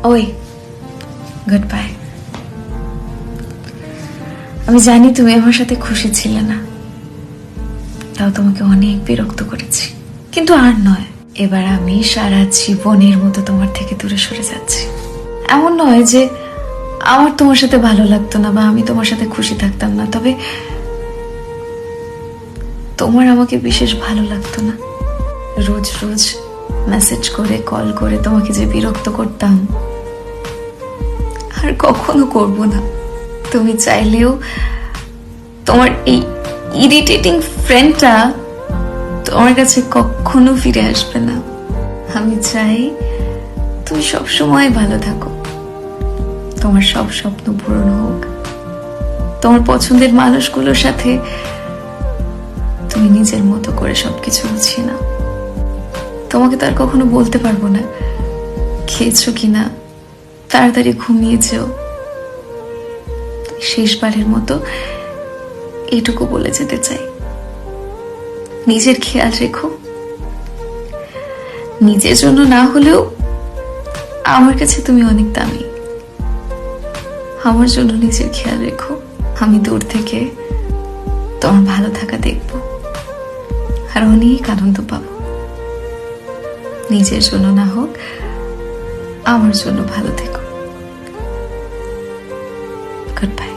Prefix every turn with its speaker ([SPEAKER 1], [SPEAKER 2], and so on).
[SPEAKER 1] ওই good bye. আমি জানি তুমি আমার সাথে খুশি ছিলে না, তাও তোমাকে অনেক বিরক্ত করেছি, কিন্তু আর নয়। এবার আমি সারা জীবনের মতো তোমার থেকে দূরে সরে যাচ্ছি। এমন নয় যে আমার তোমার সাথে ভালো লাগতো না বা আমি তোমার সাথে খুশি থাকতাম না, তবে তোমার আমাকে বিশেষ ভালো লাগতো না। রোজ রোজ মেসেজ করে কল করে তোমাকে যে বিরক্ত করতাম, আর কখনো করব না। তুমি চাইলেও তোমার এই ইরিটেটিং ফ্রেন্ডটা তোমার কাছে কখনো ফিরে আসবে না। আমি চাই তুমি সবসময় ভালো থাকো, তোমার সব স্বপ্ন পূরণ হোক, তোমার পছন্দের মানুষগুলোর সাথে তুমি নিজের মতো করে সবকিছু বুঝিয়ে নাও। তোমাকে তো আর কখনো বলতে পারবো না খেয়েছো কিনা, তাড়াতাড়ি ঘুমিয়েছেও। শেষবারের মতো এইটুকু বলে যেতে চাই, নিজের খেয়াল রেখো। নিজের জন্য না হলেও আমার কাছে তুমি অনেক দামি। আমার জন্য নিজের খেয়াল রেখো। আমি দূর থেকে তোমার ভালো থাকা দেখব আর অনেক আনন্দ পাবো। নিজের জন্য না হোক, আমার জন্য ভালো থেকো। Good bye.